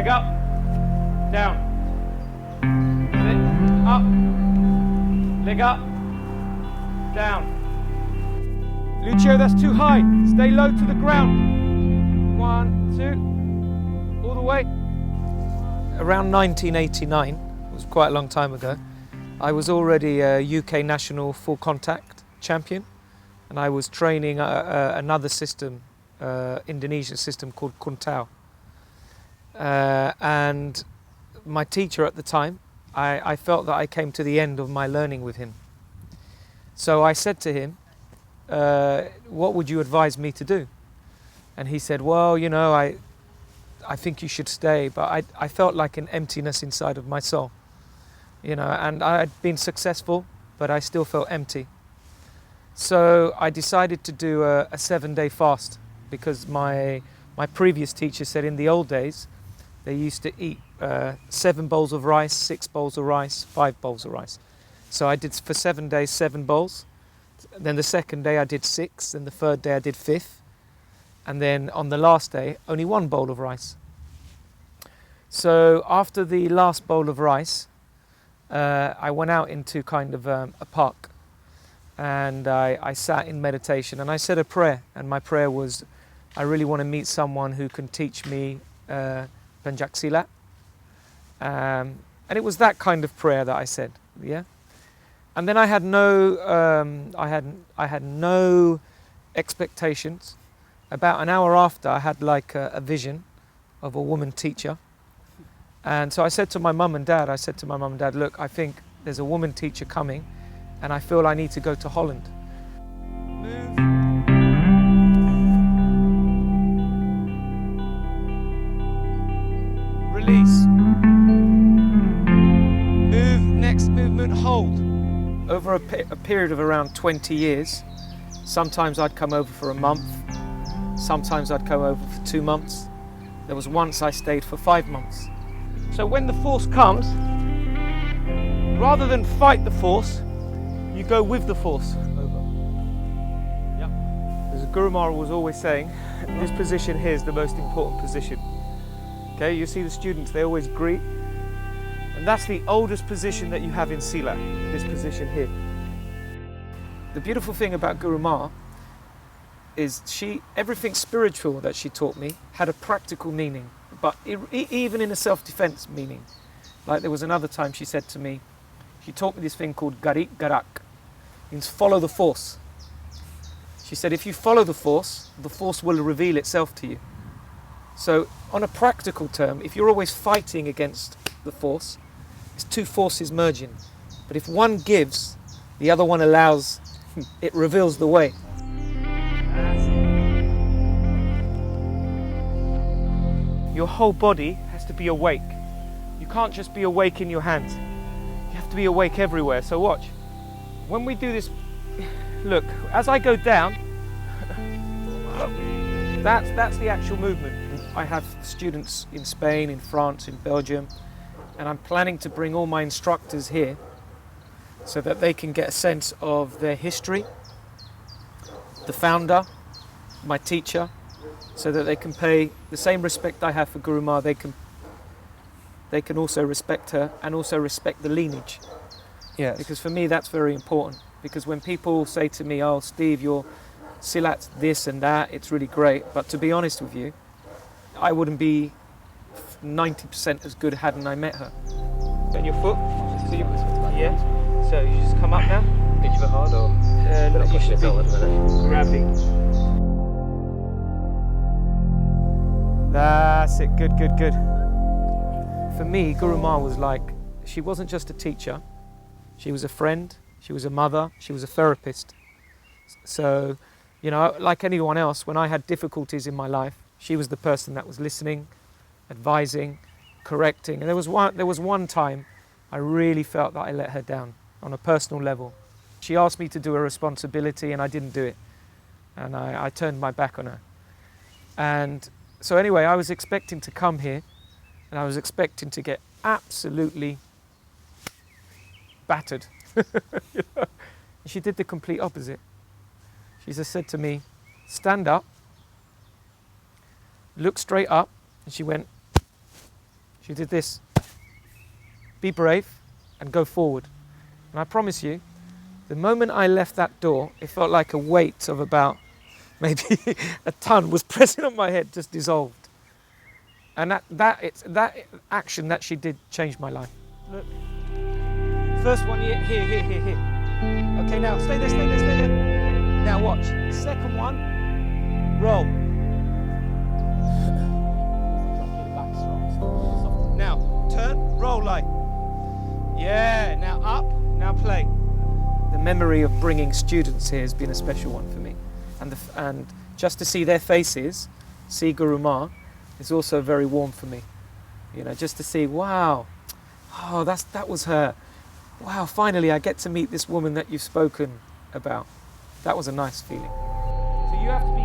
Leg up, down, up, leg up, down. Lucio, that's too high. Stay low to the ground. 1, 2, all the way. Around 1989, it was quite a long time ago, I was already a UK national full contact champion, and I was training another system, Indonesian system called Kuntao. And my teacher at the time, I felt that I came to the end of my learning with him. So I said to him, what would you advise me to do? And he said, well, you know, I think you should stay, but I felt like an emptiness inside of my soul, you know, and I had been successful, but I still felt empty. So I decided to do a 7-day fast, because my previous teacher said in the old days, they used to eat 7 bowls of rice, 6 bowls of rice, 5 bowls of rice. So I did for 7 days, 7 bowls. Then the second day I did 6, and the third day I did 5. And then on the last day, only 1 bowl of rice. So after the last bowl of rice, I went out into kind of a park, and I sat in meditation, and I said a prayer. And my prayer was, I really want to meet someone who can teach me Pencak Silat. And it was that kind of prayer that I said, yeah. And then I had no expectations. About an hour after, I had like a vision of a woman teacher. And so I said to my mum and dad, look, I think there's a woman teacher coming, and I feel I need to go to Holland. Move. Release. Move, next movement, hold. Over a period of around 20 years, sometimes I'd come over for a month, sometimes I'd come over for 2 months. There was once I stayed for 5 months. So when the force comes, rather than fight the force, you go with the force. Over. Yeah. As Guru Maharaj was always saying, this position here is the most important position. Okay, you see the students, they always greet. And that's the oldest position that you have in Silat, this position here. The beautiful thing about Guru Maharaj is everything spiritual that she taught me had a practical meaning, but even in a self-defense meaning. Like there was another time she said to me, she taught me this thing called garik garak, means follow the force. She said, if you follow the force will reveal itself to you. So on a practical term, if you're always fighting against the force, it's 2 forces merging. But if one gives, the other one allows, it reveals the way. Your whole body has to be awake. You can't just be awake in your hands. You have to be awake everywhere. So watch. When we do this, look, as I go down, that's the actual movement. I have students in Spain, in France, in Belgium, and I'm planning to bring all my instructors here so that they can get a sense of their history, the founder, my teacher, so that they can pay the same respect I have for Guru Maharaj. They can also respect her and also respect the lineage. Yes. Because for me that's very important. Because when people say to me, oh Steve, your Silat's this and that, it's really great, but to be honest with you, I wouldn't be 90% as good hadn't I met her. Bend your foot. So yeah. So you just come up now. Did you bit hard or? Look, you should be grabbing. That's it. Good, good, good. For me, Guru Maharaj was like, she wasn't just a teacher. She was a friend. She was a mother. She was a therapist. So, you know, like anyone else, when I had difficulties in my life, she was the person that was listening, advising, correcting. And there was one time I really felt that I let her down on a personal level. She asked me to do a responsibility and I didn't do it. And I turned my back on her. And so anyway, I was expecting to come here and I was expecting to get absolutely battered. You know? She did the complete opposite. She just said to me, stand up, look straight up, and she went, She did this. Be brave and go forward. And I promise you, the moment I left that door, it felt like a weight of about maybe a ton was pressing on my head, just dissolved. And that action that she did changed my life. Look. First one here. Okay, now stay there. Now watch. Second one, roll. Now turn, roll like. Yeah, now up, now play. The memory of bringing students here has been a special one for me. And just to see their faces, see Guru Ma, is also very warm for me. You know, just to see, wow, oh, that was her. Wow, finally I get to meet this woman that you've spoken about. That was a nice feeling. So you have to be